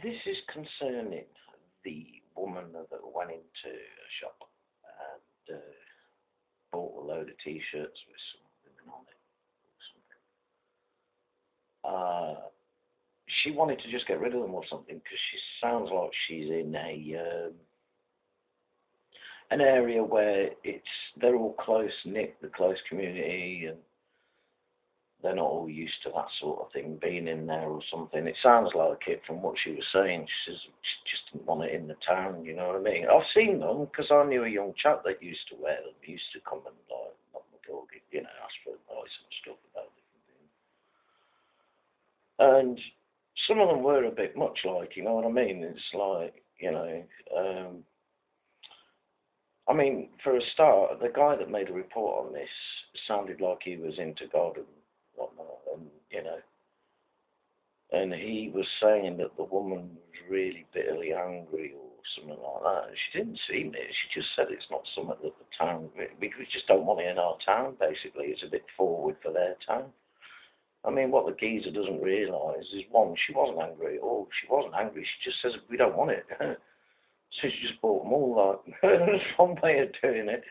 This is concerning the woman that went into a shop and bought a load of T-shirts with some women on it or something. She wanted to just get rid of them or something because she sounds like she's in an area where they're all close knit, the close community, and they're not all used to that sort of thing being in there or something. It sounds like it from what she was saying. She says she just didn't want it in the town. You know what I mean? I've seen them because I knew a young chap that used to wear them. He used to come and like knock my door, ask for advice and stuff about different things. And some of them were a bit much like, you know what I mean? It's like, I mean, for a start, the guy that made a report on this sounded like he was into God and whatnot, and he was saying that the woman was really bitterly angry or something like that. And she didn't seem it. She just said it's not something that the town, we just don't want it in our town, basically. It's a bit forward for their town. I mean, what the geezer doesn't realise is, one, she wasn't angry at all. She wasn't angry. She just says, we don't want it. So she just bought them all, like, that's one way of doing it.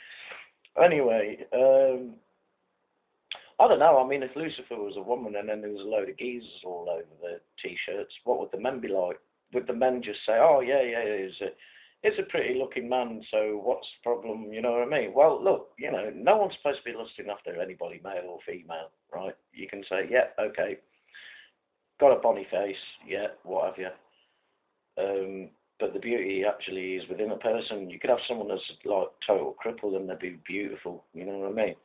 Anyway, I don't know. I mean, if Lucifer was a woman and then there was a load of geezers all over the T-shirts, what would the men be like? Would the men just say, "Oh yeah, yeah, it's a pretty-looking man, so what's the problem?" You know what I mean? Well, look, no one's supposed to be lusting after anybody, male or female, right? You can say, "Yeah, okay, got a bonny face, yeah, what have you." But the beauty actually is within a person. You could have someone that's like total cripple and they'd be beautiful. You know what I mean?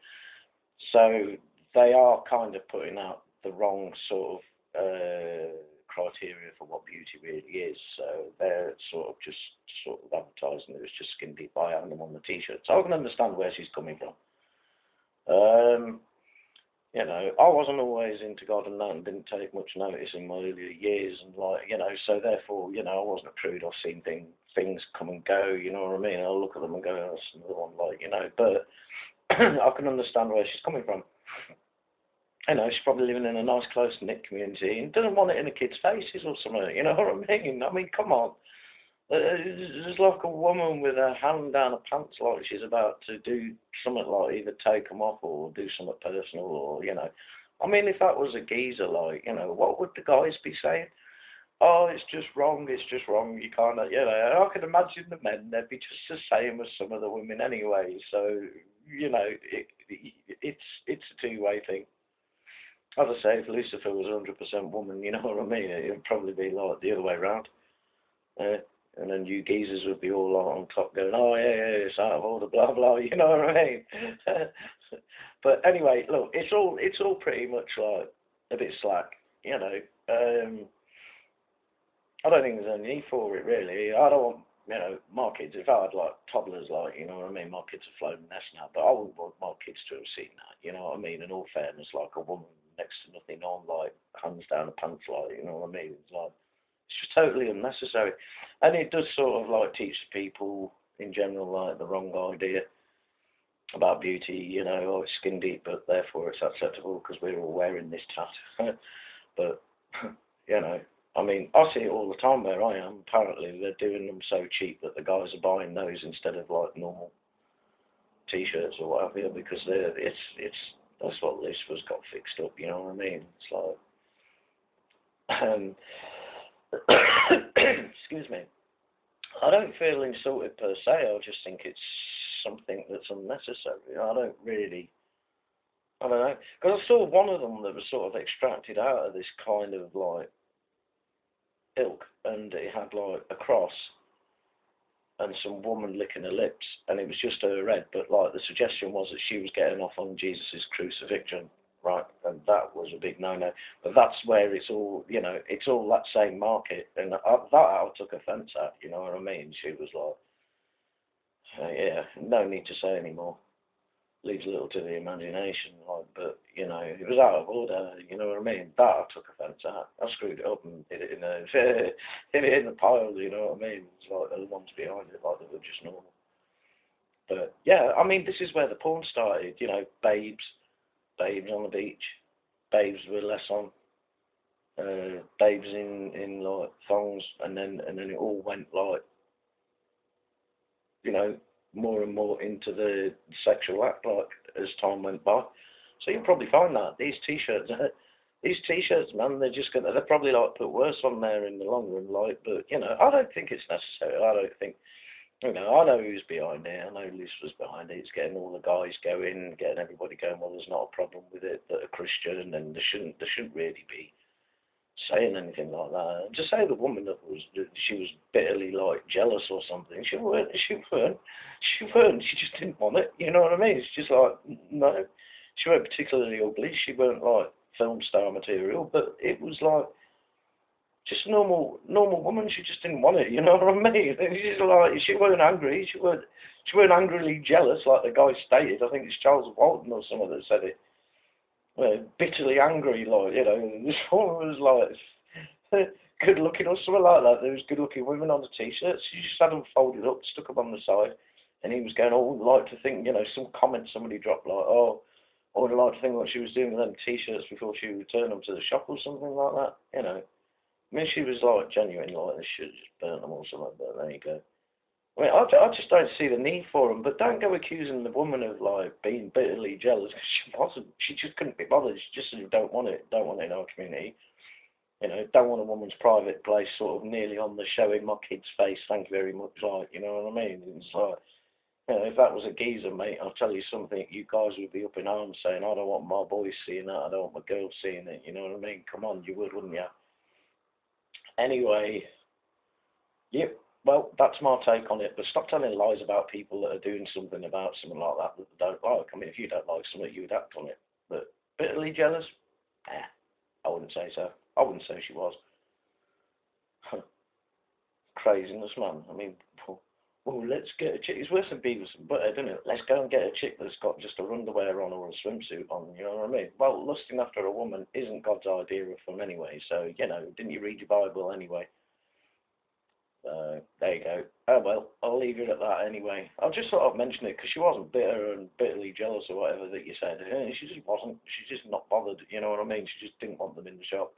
So they are kind of putting out the wrong sort of criteria for what beauty really is. So they're sort of advertising that it's just skin deep by having them on the T-shirt. So I can understand where she's coming from. Um, I wasn't always into God and that and didn't take much notice in my earlier years and so therefore, I wasn't a prude. I've seen things come and go, you know what I mean? I'll look at them and go, oh, that's another one, but I can understand where she's coming from. She's probably living in a nice, close-knit community and doesn't want it in the kids' faces or something, you know what I mean? I mean, come on. There's like a woman with her hand down her pants like she's about to do something like either take them off or do something personal or. I mean, if that was a geezer, what would the guys be saying? Oh, it's just wrong, you can't, I can imagine the men, they'd be just the same as some of the women anyway, so, it's a two-way thing. As I say, if Lucifer was 100% woman, you know what I mean, it would probably be like the other way around. Uh, and then you geezers would be all on top going, oh yeah, yeah, it's out of order, blah blah. You know what I mean? But anyway, look, it's all pretty much like a bit slack. I don't think there's any need for it really. I don't want my kids. If I had like toddlers, like you know what I mean, my kids are flown nest now, but I wouldn't want my kids to have seen that. You know what I mean? In all fairness, like a woman next to nothing on, like hands down her pants, like you know what I mean? It's just totally unnecessary. And it does sort of like teach people in general like the wrong idea about beauty, oh it's skin deep but therefore it's acceptable because we're all wearing this tat. But I mean, I see it all the time where I am. Apparently they're doing them so cheap that the guys are buying those instead of like normal T-shirts or whatever because it's that's what Lucifer's got fixed up, you know what I mean? It's like excuse me. I don't feel insulted per se. I just think it's something that's unnecessary. I don't know. Because I saw one of them that was sort of extracted out of this kind of like ilk, and it had like a cross and some woman licking her lips, and it was just her head. But like the suggestion was that she was getting off on Jesus's crucifixion, right? And that was a big no-no. But that's where it's all, it's all that same market, and I took offence at. You know what I mean? She was like, yeah, no need to say anymore. Leaves a little to the imagination, like, but it was out of order. You know what I mean? That I took offence at. I screwed it up and hid it in a hid it in the pile. You know what I mean? It's like the ones behind it, like they were just normal. But yeah, I mean, this is where the porn started. Babes on the beach, babes with less on. babes in like thongs, and then it all went like, you know, more and more into the sexual act like as time went by. So you'll probably find that these t-shirts, man, they're probably like put worse on there in the long run, like. But you know, I don't think it's necessary. I don't think. You know, I know who's behind it. I know Liz was behind it. It's getting all the guys going, getting everybody going. Well, there's not a problem with it that are Christian, and there shouldn't really be saying anything like that. Just say the woman that she was bitterly like jealous or something. She weren't. She just didn't want it. You know what I mean? It's just like, no. She weren't particularly ugly. She weren't like film star material, but it was like just a normal woman. She just didn't want it. You know what I mean? She's like, she weren't angry. She weren't angrily jealous like the guy stated. I think it's Charles Walton or someone that said it. Bitterly angry, like, you know. This woman was like good looking or something like that. There was good looking women on the t-shirts. She just had them folded up, stuck them on the side, and he was going, oh, I'd like to think, you know, some comment somebody dropped like, oh, I would like to think what she was doing with them t-shirts before she returned them to the shop or something like that, you know. I mean, she was like genuine, like they should have just burnt them or something, but there you go. I mean, I just don't see the need for them, but don't go accusing the woman of like being bitterly jealous because she wasn't. She just couldn't be bothered. She just said, don't want it, don't want it in our community. You know, don't want a woman's private place sort of nearly on the show in my kid's face. Thank you very much, like, you know what I mean? It's like, you know, if that was a geezer, mate, I'll tell you something. You guys would be up in arms saying, I don't want my boys seeing that. I don't want my girls seeing it. You know what I mean? Come on, you would, wouldn't you? Anyway. Yep. Well, that's my take on it. But stop telling lies about people that are doing something about something like that that they don't like. I mean, if you don't like something, you would act on it. But bitterly jealous? Eh, I wouldn't say so. I wouldn't say she was. Craziness, man. I mean, well, let's get a chick. It's worse than Beavis and Butthead, isn't it? Let's go and get a chick that's got just her underwear on or a swimsuit on. You know what I mean? Well, lusting after a woman isn't God's idea of fun anyway. So, you know, didn't you read your Bible anyway? There you go. Oh well, I'll leave it at that anyway. I'll just sort of mention it because she wasn't bitter and bitterly jealous or whatever that you said. She just wasn't. She's just not bothered. You know what I mean? She just didn't want them in the shop.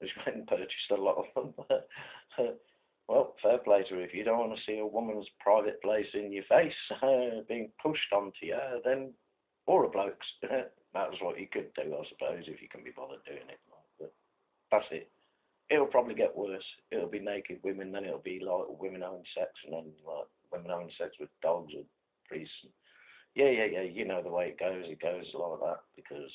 She went and purchased a lot of them. Well, fair play to her. If you don't want to see a woman's private place in your face being pushed onto you, then or a bloke's. That's what you could do, I suppose, if you can be bothered doing it. But that's it. It'll probably get worse. It'll be naked women, then it'll be like women having sex, and then like women having sex with dogs or priests. Yeah, yeah, yeah. You know the way it goes. It goes like that because